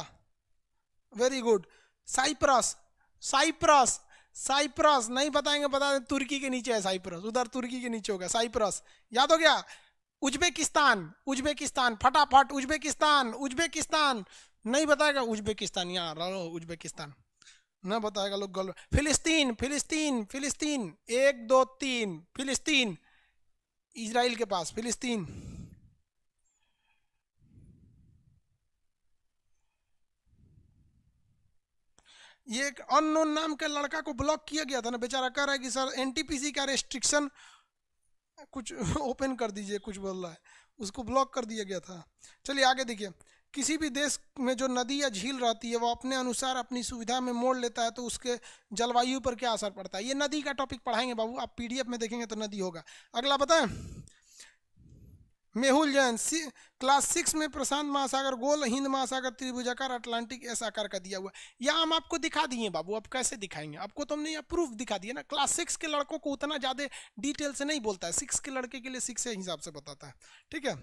very good. Cyprus, Cyprus, Cyprus नहीं बताएंगे, बता दें तुर्की के नीचे है साइप्रस, उधर तुर्की के नीचे होगा साइप्रस, याद हो गया। उज्बेकिस्तान, उज्बेकिस्तान फटाफट, उज्बेकिस्तान, उज्बेकिस्तान नहीं बताएगा, उज्बेकिस्तान यहाँ रहो, उज्बेकिस्तान न बताएगा लोग गल। फिलिस्तीन, फिलिस्तीन, फिलिस्तीन, 1 2 3, फिलिस्तीन, इजराइल के पास फिलिस्तीन। ये एक अननोन नाम के लड़का को ब्लॉक किया गया था ना, बेचारा कह रहा है कि सर एनटीपीसी का रेस्ट्रिक्शन कुछ ओपन कर दीजिए, कुछ बोल रहा है, उसको ब्लॉक कर दिया गया था। चलिए आगे देखिए। किसी भी देश में जो नदी या झील रहती है वो अपने अनुसार अपनी सुविधा में मोड़ लेता है, तो उसके जलवायु पर क्या असर पड़ता है। ये नदी का टॉपिक पढ़ाएंगे बाबू, आप पीडीएफ में देखेंगे तो नदी होगा। अगला बताएं, मेहुल जैन क्लास 6 में प्रशांत महासागर गोल, हिंद महासागर त्रिभुजाकार, अटलांटिक एस आकार का दिया हुआ। यहाँ हम आपको दिखा दिए बाबू, अब कैसे दिखाएंगे आपको, तो हमने यहाँ प्रूफ दिखा दिया ना। क्लास 6 के लड़कों को उतना ज़्यादा डिटेल से नहीं बोलता है, 6 के लड़के के लिए 6 के हिसाब से बताता है, ठीक है।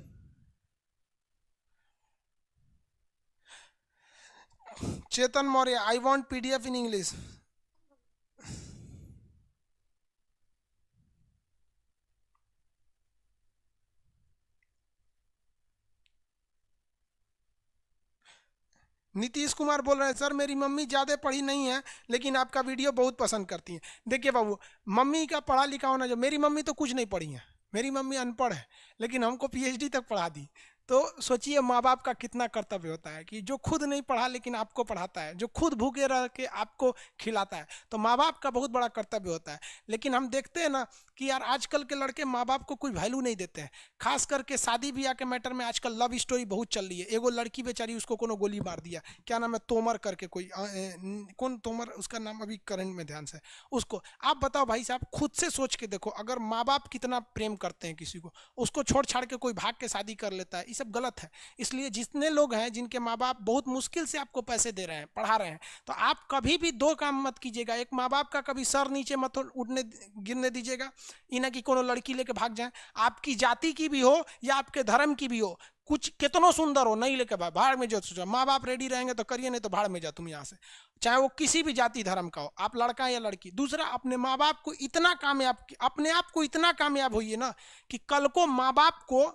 Chetan Maurya, I want PDF in English. Nitish Kumar बोल रहे हैं सर मेरी मम्मी ज़्यादा पढ़ी नहीं है लेकिन आपका वीडियो बहुत पसंद करती हैं। देखिए बाबू, मम्मी का पढ़ा लिखा होना, जो मेरी मम्मी तो कुछ नहीं पढ़ी है, मेरी मम्मी अनपढ़ है, लेकिन हमको पीएचडी तक पढ़ा दी। तो सोचिए माँ बाप का कितना कर्तव्य होता है कि जो खुद नहीं पढ़ा लेकिन आपको पढ़ाता है, जो खुद भूखे रह के आपको खिलाता है, तो माँ बाप का बहुत बड़ा कर्तव्य होता है। लेकिन हम देखते हैं ना कि यार आजकल के लड़के माँ बाप को कोई वैल्यू नहीं देते हैं, खास करके शादी ब्याह के मैटर में। आजकल लव स्टोरी बहुत चल रही है। एगो लड़की बेचारी, उसको कोनो गोली मार दिया, क्या नाम है, तोमर करके कोई, कौन तोमर उसका नाम अभी करंट में ध्यान से, उसको आप बताओ भाई साहब, खुद से सोच के देखो, अगर माँ बाप कितना प्रेम करते हैं किसी को, उसको छोड़ छाड़ के कोई भाग के शादी कर लेता है, ये सब गलत है। इसलिए जितने लोग हैं जिनके माँ बाप बहुत मुश्किल से आपको पैसे दे रहे हैं, पढ़ा रहे हैं, तो आप कभी भी दो काम मत कीजिएगा। एक, माँ बाप का कभी सर नीचे मत उठने गिरने दीजिएगा, इन्हें कि कोनो लड़की लेके भाग जाए, आपकी जाति की भी हो या आपके धर्म की भी हो, कुछ कितनो सुंदर हो, नहीं लेके भाड़ में जो सोचा। माँ बाप रेडी रहेंगे तो करिए, नहीं तो भाड़ में जा तुम यहाँ से, चाहे वो किसी भी जाति धर्म का हो, आप लड़का या लड़की। दूसरा, अपने माँ बाप को इतना कामयाब, अपने आप को इतना कामयाब होइए ना कि कल को माँ बाप को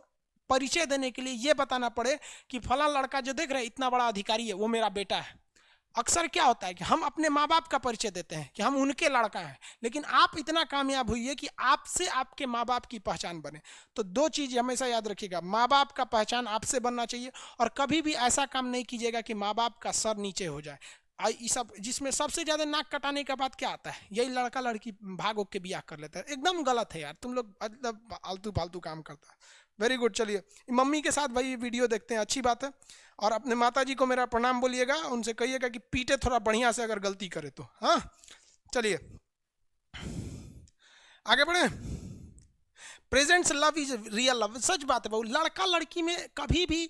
परिचय देने के लिए ये बताना पड़े कि फला लड़का जो देख रहे हैं इतना बड़ा अधिकारी है, वो मेरा बेटा है। अक्सर क्या होता है कि हम अपने माँ बाप का परिचय देते हैं कि हम उनके लड़का हैं, लेकिन आप इतना कामयाब हुई कि आपसे आपके माँ बाप की पहचान बने। तो दो चीज़ हमेशा याद रखिएगा, माँ बाप का पहचान आपसे बनना चाहिए, और कभी भी ऐसा काम नहीं कीजिएगा कि माँ बाप का सर नीचे हो जाए। ये सब, जिसमें सबसे ज़्यादा नाक कटाने का बात क्या आता है, यही लड़का लड़की भागो के ब्याह कर लेता है। एकदम गलत है यार, तुम लोग मतलब आलतू फालतू काम करता है। Very good. चलिए मम्मी के साथ भाई वीडियो देखते हैं, अच्छी बात है। और अपने माता जी को मेरा प्रणाम बोलिएगा, उनसे कहिएगा कि पीटे थोड़ा बढ़िया से अगर गलती करे तो। हाँ चलिए आगे बढ़े। Presents love is real love, सच बात है। लड़का लड़की में कभी भी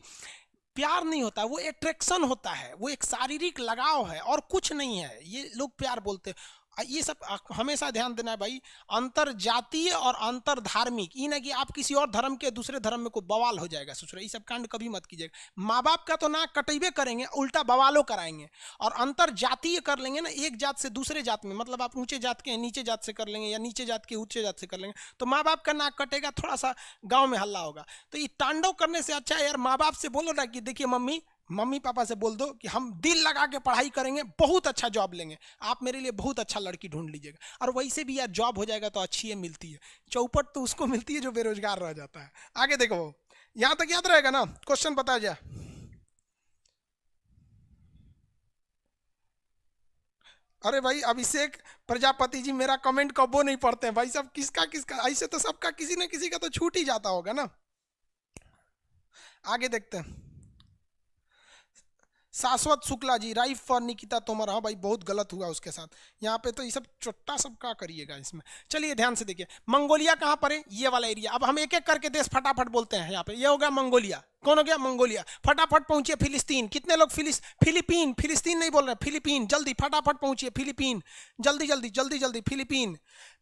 प्यार नहीं होता, वो एट्रैक्शन होता है, वो एक शारीरिक लगाव है और कुछ नहीं है। ये लोग प्यार बोलते हैं, ये सब हमेशा ध्यान देना है भाई, अंतर जातीय और अंतर धार्मिक, ये ना कि आप किसी और धर्म के दूसरे धर्म में कोई बवाल हो जाएगा ससुर, ये सब कांड कभी मत कीजिएगा। माँ बाप का तो नाक कटेबे करेंगे, उल्टा बवालों कराएंगे। और अंतर जातीय कर लेंगे ना, एक जात से दूसरे जात में, मतलब आप ऊंचे जात के नीचे जात से कर लेंगे, या नीचे जात के ऊंचे जात से कर लेंगे, तो माँ बाप का नाक कटेगा, थोड़ा सा गाँव में हल्ला होगा। तो ये तांडव करने से अच्छा है यार माँ बाप से बोलो ना कि देखिए मम्मी पापा से बोल दो कि हम दिल लगा के पढ़ाई करेंगे, बहुत अच्छा जॉब लेंगे, आप मेरे लिए बहुत अच्छा लड़की ढूंढ लीजिएगा। और वैसे भी यार जॉब हो जाएगा तो अच्छी है, मिलती है, चौपट तो उसको मिलती है जो बेरोजगार रह जाता है। आगे देखो, वो यहां तक याद रहेगा ना, क्वेश्चन बताया जाए। अरे भाई अभिषेक प्रजापति जी मेरा कमेंट कबो नहीं पढ़ते हैं भाई साहब, किसका किसका, ऐसे तो सबका किसी ना किसी का तो छूट ही जाता होगा ना। आगे देखते हैं, शाश्वत शुक्ला जी, राइफ फॉर निकिता तोमर, हाँ भाई बहुत गलत हुआ उसके साथ, यहाँ पे तो ये सब चुट्टा सब का करिएगा इसमें। चलिए ध्यान से देखिए, मंगोलिया कहाँ पर है, ये वाला एरिया। अब हम एक एक करके देश फटाफट बोलते हैं। यहाँ पे ये हो गया मंगोलिया, कौन हो गया मंगोलिया, फटाफट पहुंचिए फिलिस्तीन। कितने लोग फिलिपीन, फिलिस्तीन नहीं बोल रहे, फिलिपीन, जल्दी फटाफट पहुंचिए फिलिपीन, जल्दी जल्दी जल्दी जल्दी, फिलिपीन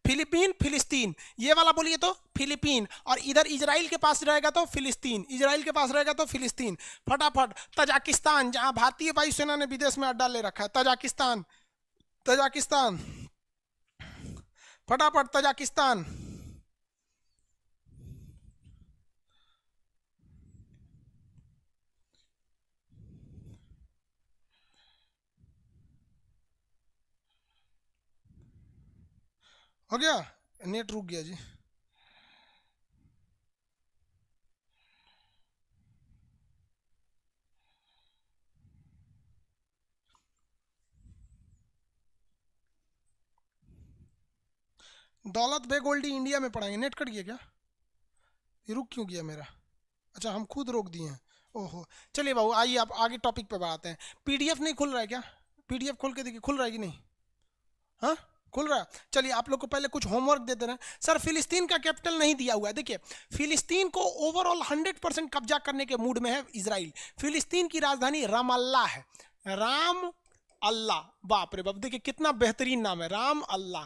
फिलिपीन फिलिस्तीन, ये वाला बोलिए तो फिलिपीन। और इधर इजराइल के पास रहेगा तो फिलिस्तीन, इजराइल के पास रहेगा तो फिलिस्तीन। फटाफट तजाकिस्तान, जहां भारतीय वायुसेना ने विदेश में अड्डा ले रखा है, तजाकिस्तान, तजाकिस्तान, फटाफट तजाकिस्तान। हो गया, नेट रुक गया जी। दौलत बेग ओल्डी इंडिया में पढ़ाएंगे, नेट कट गया क्या, ये रुक क्यों गया मेरा, अच्छा हम खुद रोक दिए हैं, ओहो। चलिए बाबू आइए आप आगे टॉपिक पे बढ़ाते हैं। पीडीएफ नहीं खुल रहा है क्या, पीडीएफ खोल के देखिए खुल रहा है कि नहीं, हाँ खुल रहा है। चलिए आप लोग को पहले कुछ होमवर्क दे दे रहे हैं। सर फिलिस्तीन का कैपिटल नहीं दिया हुआ है, देखिए फिलिस्तीन को ओवरऑल 100% कब्जा करने के मूड में है इजराइल। फिलिस्तीन की राजधानी राम अल्लाह है, राम अल्लाह, बाप रे बाप, देखिए कितना बेहतरीन नाम है, राम अल्लाह,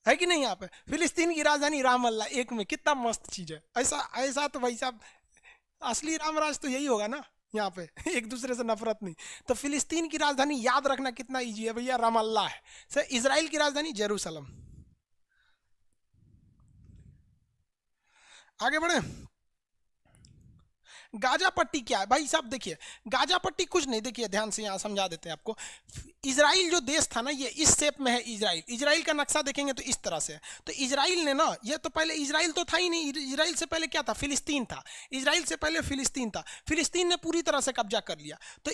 है कि नहीं। यहाँ पे फिलिस्तीन की राजधानी राम अल्लाह, एक में कितना मस्त चीज है। ऐसा ऐसा तो भाई साहब असली रामराज तो यही होगा ना, यहाँ पे एक दूसरे से नफरत नहीं। तो फिलिस्तीन की राजधानी याद रखना कितना इजी है भैया, राम अल्लाह है। सर इजराइल की राजधानी जेरूसलम। आगे बढ़े, गाजा पट्टी क्या है भाई साहब, देखिए गाजा पट्टी कुछ नहीं, देखिए ध्यान से यहाँ समझा देते हैं आपको। इजराइल जो देश था ना, ये इस शेप में है इजराइल, इजराइल का नक्शा देखेंगे तो इस तरह से है। तो इजराइल ने ना, ये तो पहले इजराइल तो था ही नहीं, इजराइल से पहले क्या था, फिलिस्तीन था, इजराइल से पहले फिलिस्तीन था। फिलिस्तीन ने पूरी तरह से कब्जा कर लिया, तो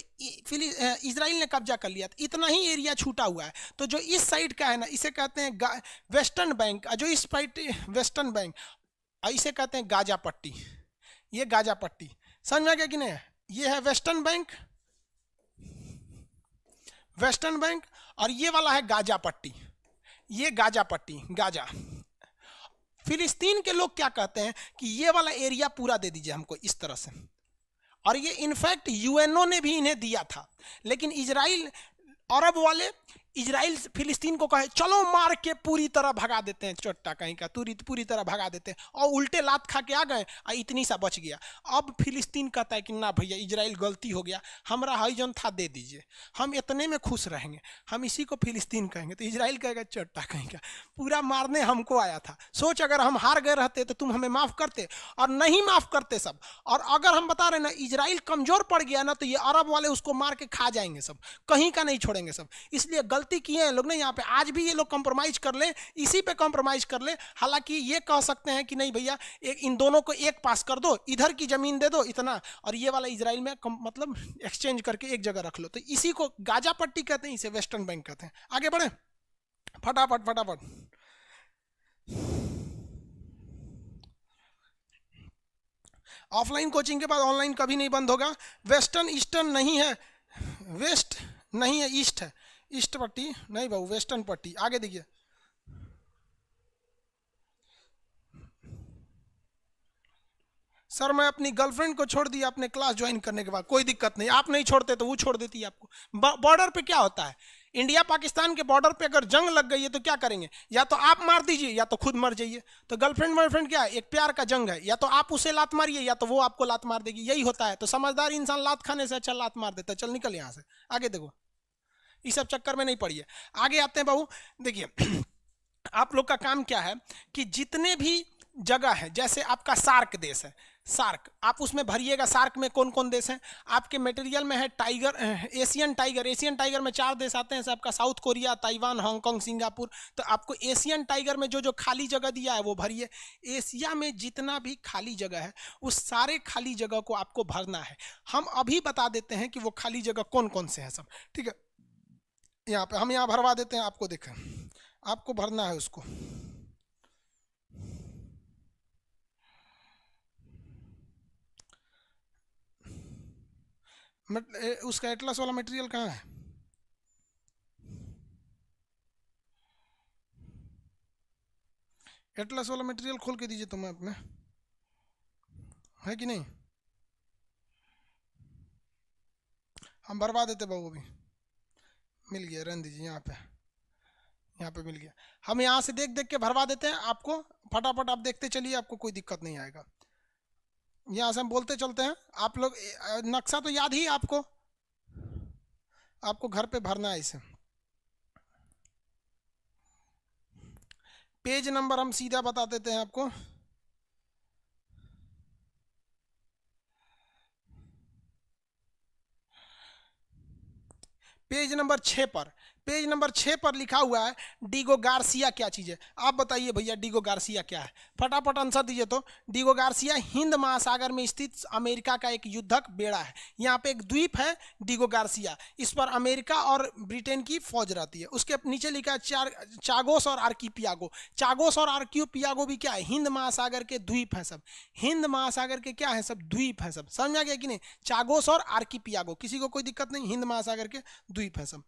इजराइल ने कब्जा कर लिया, तो इतना ही एरिया छूटा हुआ है। तो जो इस साइड का है ना, इसे कहते हैं वेस्टर्न बैंक, जो इस साइड वेस्टर्न बैंक, इसे कहते हैं गाजा पट्टी, ये गाजा पट्टी, समझ में गया कि नहीं। ये है वेस्टर्न बैंक, वेस्टर्न बैंक, और ये वाला है गाजा पट्टी, ये गाजा पट्टी, गाजा। फिलिस्तीन के लोग क्या कहते हैं कि ये वाला एरिया पूरा दे दीजिए हमको इस तरह से, और ये इनफैक्ट यूएनओ ने भी इन्हें दिया था। लेकिन इजराइल, अरब वाले इजराइल फिलिस्तीन को कहे चलो मार के पूरी तरह भगा देते हैं, चोट्टा कहीं का पूरी तरह भगा देते हैं, और उल्टे लात खा के आ गए, इतनी सा बच गया। अब फिलिस्तीन कहता है कि ना भैया इजराइल गलती हो गया, हमारा हाईजन था दे दीजिए, हम इतने में खुश रहेंगे, हम इसी को फिलिस्तीन कहेंगे। तो इजराइल कहेगा चोट्टा कहीं का, पूरा मारने हमको आया था, सोच अगर हम हार गए रहते तो तुम हमें माफ करते, और नहीं माफ करते सब। और अगर हम बता रहे ना इजराइल कमजोर पड़ गया ना, तो ये अरब वाले उसको मार के खा जाएंगे सब, कहीं का नहीं छोड़ेंगे सब। इसलिए गलती किए हैं लोग ने यहाँ पे, आज भी ये लोग कंप्रोमाइज कर ले, इसी पे कंप्रोमाइज कर ले। हालांकि ये कह सकते हैं कि नहीं भैया इन दोनों को एक पास कर दो, इधर की जमीन दे दो इतना, और ये वाला इजराइल में मतलब एक्सचेंज करके एक जगह रख लो। तो इसी को गाजा पट्टी कहते हैं, इसे वेस्टर्न बैंक कहते हैं। आगे बढ़े फटाफट फटाफट। ऑफलाइन कोचिंग के बाद ऑनलाइन कभी नहीं बंद होगा। वेस्टर्न ईस्टर्न नहीं है, वेस्ट नहीं है, ईस्ट है, ईस्ट पट्टी नहीं बाबू, वेस्टर्न पट्टी। आगे देखिए, सर मैं अपनी गर्लफ्रेंड को छोड़ दिया अपने क्लास ज्वाइन करने के बाद, कोई दिक्कत नहीं, आप नहीं छोड़ते तो वो छोड़ देती है आपको। बॉर्डर पे क्या होता है, इंडिया पाकिस्तान के बॉर्डर पे अगर जंग लग गई है तो क्या करेंगे, या तो आप मार दीजिए या तो खुद मर जाइए। तो गर्लफ्रेंड बॉयफ्रेंड क्या है, एक प्यार का जंग है, या तो आप उसे लात मारिए या तो वो आपको लात मार देगी, यही होता है। तो समझदार इंसान लात खाने से अच्छा लात मार देता है। चल निकल यहाँ से, आगे देखो, इस सब चक्कर में नहीं पड़िए। आगे आते हैं बहू, देखिए आप लोग का काम क्या है कि जितने भी जगह है, जैसे आपका सार्क देश है, सार्क आप उसमें भरिएगा। सार्क में कौन कौन देश हैं आपके मटेरियल में है, tiger, Asian tiger. Asian tiger में 4 देश आते हैं, जैसे आपका south Korea, Taiwan, Hong Kong, Singapore. तो आपको एशियन टाइगर में जो जो खाली जगह दिया है वो भरिए। एशिया में जितना भी खाली जगह है उस सारे खाली जगह को आपको भरना है। हम अभी बता देते हैं कि वो खाली जगह कौन कौन से हैं सब, ठीक है। यहाँ पे हम यहाँ भरवा देते हैं आपको, देखें आपको भरना है उसको। उसका एटलस वाला मटेरियल कहाँ है, एटलस वाला मटेरियल खोल के दीजिए तो मैप में, है कि नहीं। हम भरवा देते बाबू, अभी मिल गया, रहने दीजिए। यहाँ पे मिल गया। हम यहाँ से देख देख के भरवा देते हैं आपको, फटाफट आप देखते चलिए, आपको कोई दिक्कत नहीं आएगा। यहाँ से हम बोलते चलते हैं, आप लोग नक्शा तो याद ही आपको, आपको घर पे भरना है इसे। पेज नंबर हम सीधा बता देते हैं आपको, पेज नंबर 6 पर, पेज नंबर 6 पर लिखा हुआ है डीगो गार्सिया क्या चीज़ है। आप बताइए भैया डीगो गार्सिया क्या है, फटाफट आंसर दीजिए। तो डीगो गार्सिया हिंद महासागर में स्थित अमेरिका का एक युद्धक बेड़ा है। यहाँ पे एक द्वीप है डीगो गार्सिया, इस पर अमेरिका और ब्रिटेन की फौज रहती है। उसके नीचे लिखा है चागोस और आर्किपियागो। चागोस और आर्किपियागो भी क्या है, हिंद महासागर के द्वीप हैं सब। हिंद महासागर के क्या है सब, द्वीप हैं सब। समझ आ गया कि नहीं, चागोस और आर्किपियागो, किसी को कोई दिक्कत नहीं, हिंद महासागर के द्वीप हैं सब।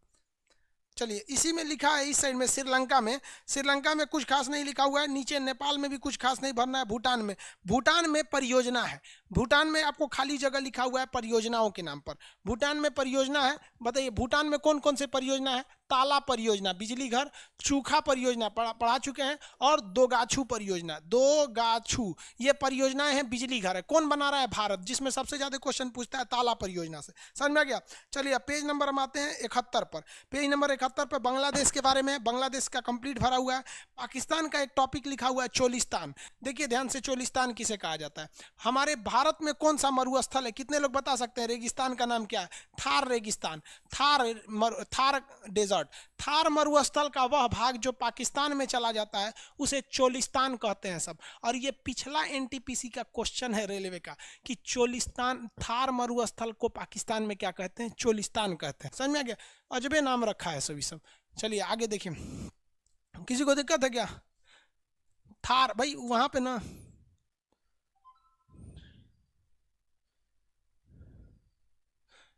चलिए इसी में लिखा है, इस साइड में श्रीलंका में, श्रीलंका में कुछ खास नहीं लिखा हुआ है। नीचे नेपाल में भी कुछ खास नहीं भरना है। भूटान में, भूटान में परियोजना है। भूटान में आपको खाली जगह लिखा हुआ है परियोजनाओं के नाम पर। भूटान में परियोजना है, बताइए भूटान में कौन कौन से परियोजना है। ताला परियोजना, बिजली घर, चूखा परियोजना पढ़ा चुके हैं, और दोगाछू परियोजना, दोगाछू ये परियोजनाएं हैं, बिजली घर है। कौन बना रहा है, भारत, जिसमें सबसे ज्यादा क्वेश्चन पूछता है ताला परियोजना से। समझ में आ गया। चलिए पेज नंबर हम आते हैं 71 पर। पेज नंबर 71 पर बांग्लादेश के बारे में, बांग्लादेश का कंप्लीट भरा हुआ है। पाकिस्तान का एक टॉपिक लिखा हुआ है चोलिस्तान। देखिए ध्यान से, चोलिस्तान किसे कहा जाता है। हमारे भारत में कौन सा मरुस्थल है, कितने लोग बता सकते हैं। रेगिस्तान का नाम क्या है, थार रेगिस्तान, थार डेजर्ट। थार मरुस्थल का वह भाग जो पाकिस्तान में चला जाता है उसे चोलिस्तान कहते हैं सब। और ये पिछला एनटीपीसी का क्वेश्चन है रेलवे का, कि चोलिस्तान, थार मरुस्थल को पाकिस्तान में क्या कहते हैं, चोलिस्तान कहते हैं। समझ में आ गया, अजबे नाम रखा है सभी सब। चलिए आगे देखिए, किसी को दिक्कत है क्या। थार भाई वहां पे ना,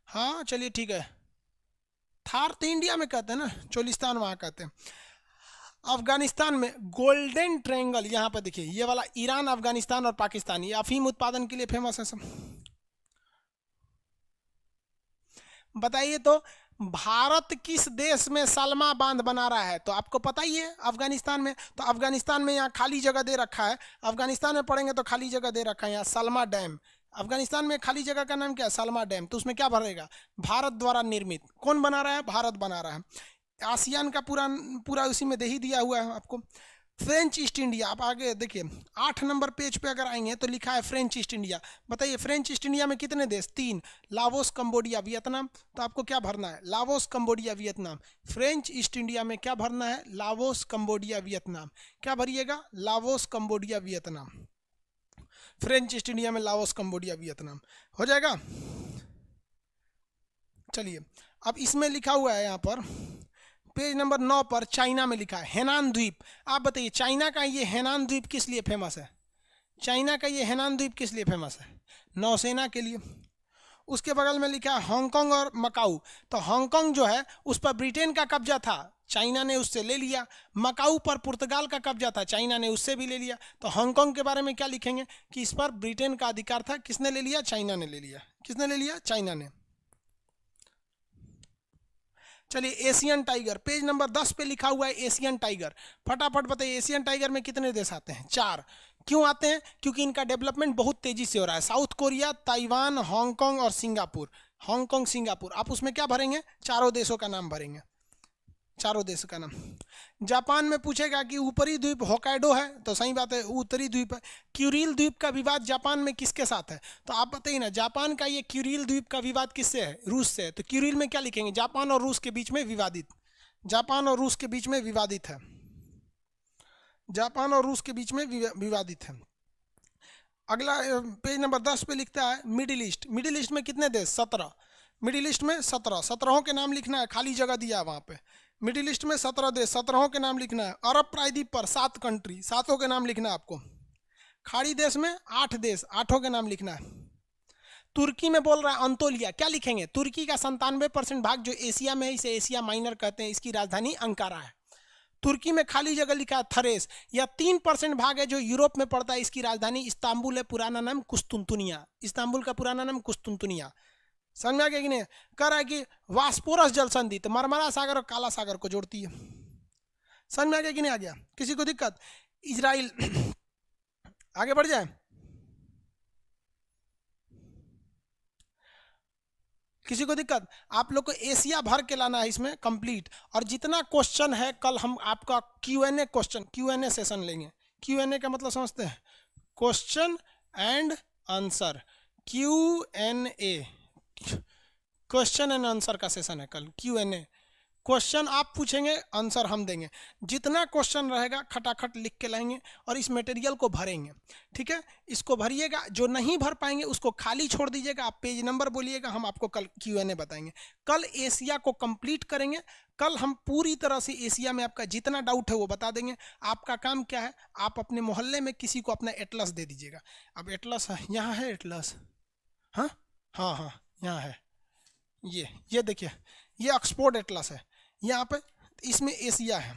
हाँ चलिए ठीक है। थार तो इंडिया में कहते हैं ना, चोलिस्तान वहां कहते हैं। अफगानिस्तान में गोल्डन ट्रायंगल, यहाँ पे देखिए ये वाला, ईरान, अफगानिस्तान और पाकिस्तान, ये अफीम उत्पादन के लिए फेमस है सब। बताइए तो भारत किस देश में सलमा बांध बना रहा है, तो आपको पता ही है अफगानिस्तान में। तो अफगानिस्तान में यहाँ खाली जगह दे रखा है, अफगानिस्तान में पढ़ेंगे तो खाली जगह दे रखा है यहाँ, सलमा डैम। अफगानिस्तान में खाली जगह का नाम क्या है, सलमा डैम। तो उसमें क्या भरेगा, भारत द्वारा निर्मित। कौन बना रहा है, भारत बना रहा है। आसियान का पूरा पूरा उसी में दे ही दिया हुआ है आपको। फ्रेंच ईस्ट इंडिया, आप आगे देखिए 8 नंबर पेज पे अगर आएंगे तो लिखा है फ्रेंच ईस्ट इंडिया। बताइए फ्रेंच ईस्ट इंडिया में कितने देश, 3, लाओस, कंबोडिया, वियतनाम। तो आपको क्या भरना है, Laos, Cambodia, Vietnam. French East India में क्या भरना है, लाओस, कंबोडिया, वियतनाम। क्या भरिएगा, Laos, Cambodia, Vietnam. French East India में लाओस, कंबोडिया, वियतनाम हो जाएगा। चलिए अब इसमें लिखा हुआ है यहाँ पर पेज नंबर 9 पर, चाइना में लिखा है हेनान द्वीप। आप बताइए चाइना का ये हेनान द्वीप किस लिए फेमस है, चाइना का ये हेनान द्वीप किस लिए फेमस है, नौसेना के लिए। उसके बगल में लिखा है हांगकांग और मकाऊ। तो हांगकांग जो है उस पर ब्रिटेन का कब्जा था, चाइना ने उससे ले लिया। मकाऊ पर पुर्तगाल का कब्जा था, चाइना ने उससे भी ले लिया। तो हांगकांग के बारे में क्या लिखेंगे कि इस पर ब्रिटेन का अधिकार था, किसने ले लिया, चाइना ने ले लिया। किसने ले लिया, चाइना ने। चलिए एशियन टाइगर, पेज नंबर 10 पे लिखा हुआ है एशियन टाइगर। फटाफट बताइए एशियन टाइगर में कितने देश आते हैं? 4। क्यों आते हैं? क्योंकि इनका डेवलपमेंट बहुत तेजी से हो रहा है। साउथ कोरिया, ताइवान, हांगकांग और सिंगापुर। हांगकांग, सिंगापुर, आप उसमें क्या भरेंगे? चारों देशों का नाम भरेंगे, चारों देशों का नाम। जापान में पूछेगा कि ऊपरी द्वीप होकाइडो है, तो सही बात है, उत्तरी द्वीप है। क्यूरिल द्वीप का विवाद जापान में किसके साथ है? तो आप बताइए ना, जापान का ये क्यूरिल द्वीप का विवाद किससे है? रूस से है। तो क्यूरिल में क्या लिखेंगे? जापान और रूस के बीच में विवादित, जापान और रूस के बीच में विवादित है, जापान और रूस के बीच में विवादित है। अगला पेज नंबर 10 पे लिखता है मिडिल ईस्ट। मिडिल ईस्ट में कितने देश? 17। मिडिल ईस्ट में 17, 17 के नाम लिखना है, खाली जगह दिया है वहाँ पे। मिडिल ईस्ट में 17 देश, 17 के नाम लिखना है। अरब प्रायद्वीप पर 7 कंट्री, 7 के नाम लिखना है आपको। खाड़ी देश में 8 देश, 8 के नाम लिखना है। तुर्की में बोल रहा है अंतोलिया, क्या लिखेंगे? तुर्की का 97% भाग जो एशिया में है, इसे एशिया माइनर कहते हैं, इसकी राजधानी अंकारा है। तुर्की में खाली जगह लिखा है थरेस, या 3% भाग है जो यूरोप में पड़ता है, इसकी राजधानी इस्तांबुल है, पुराना नाम कुस्तुनतुनिया। इस्तांबुल का पुराना नाम कुस्तुनतुनिया। समझ में आ गया कि नहीं? कह रहा है कि वास्पोरस जल संधि तो मरमरा सागर और काला सागर को जोड़ती है। समझ में आ गया कि नहीं आ गया? किसी को दिक्कत? इजराइल आगे बढ़ जाए, किसी को दिक्कत? आप लोग को एशिया भर के लाना है इसमें कंप्लीट। और जितना क्वेश्चन है कल हम आपका Q&A क्वेश्चन, Q&A सेशन लेंगे। Q&A का मतलब समझते हैं? Question and answer, Q&A, question and answer का सेशन है कल। Q&A, क्वेश्चन आप पूछेंगे, आंसर हम देंगे। जितना क्वेश्चन रहेगा खटाखट लिख के लाएंगे और इस मटेरियल को भरेंगे, ठीक है? इसको भरिएगा, जो नहीं भर पाएंगे उसको खाली छोड़ दीजिएगा। आप पेज नंबर बोलिएगा, हम आपको कल Q&A बताएंगे। कल एशिया को कंप्लीट करेंगे। कल हम पूरी तरह से एशिया में आपका जितना डाउट है वो बता देंगे। आपका काम क्या है? आप अपने मोहल्ले में किसी को अपना एटलस दे दीजिएगा। अब एटलस यहाँ है, एटलस, हाँ हाँ हाँ यहाँ है, ये देखिए, ये ऑक्सफोर्ड एटलस है यहाँ पे, इसमें एशिया है।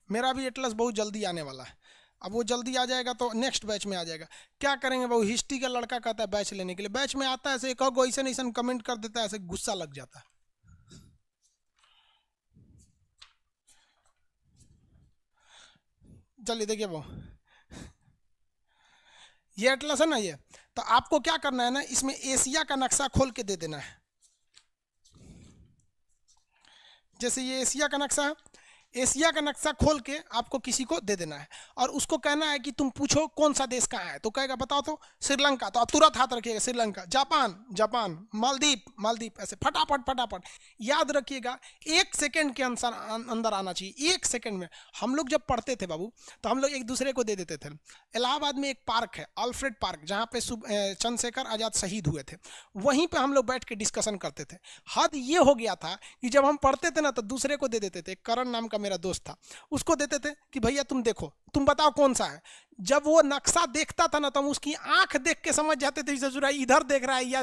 मेरा भी एटलस बहुत जल्दी आने वाला है। अब वो जल्दी आ जाएगा तो नेक्स्ट बैच में आ जाएगा। क्या करेंगे बाबू? हिस्ट्री का लड़का कहता है बैच लेने के लिए, बैच में आता है ऐसे एक ऐसा कमेंट कर देता है, ऐसे गुस्सा लग जाता है। चलिए देखिए वो ये एटलस है ना, ये तो आपको क्या करना है ना, इसमें एशिया का नक्शा खोल के दे देना है। जैसे ये एशिया का नक्शा है, एशिया का नक्शा खोल के आपको किसी को दे देना है और उसको कहना है कि तुम पूछो कौन सा देश कहाँ है, तो कहेगा बताओ तो श्रीलंका, तो आप तुरंत हाथ रखिएगा श्रीलंका। Japan, Japan. मालदीव, मालदीव। ऐसे फटाफट फटाफट याद रखिएगा। 1 सेकंड के अंदर आना चाहिए, 1 सेकंड में। हम लोग जब पढ़ते थे बाबू तो हम लोग एक दूसरे को दे देते थे। इलाहाबाद में एक पार्क है, अल्फ्रेड पार्क, जहाँ पे चंद्रशेखर आजाद शहीद हुए थे, वहीं पर हम लोग बैठ के डिस्कशन करते थे। हद ये हो गया था कि जब हम पढ़ते थे ना तो दूसरे को दे देते थे। करण नाम का मेरा दोस्त था, उसको देते थे कि भैया तुम देखो, तुम बताओ कौन सा है। जब वो नक्शा देखता था ना तो हम उसकी आंख देख के समझ जाते थे इधर देख रहा है या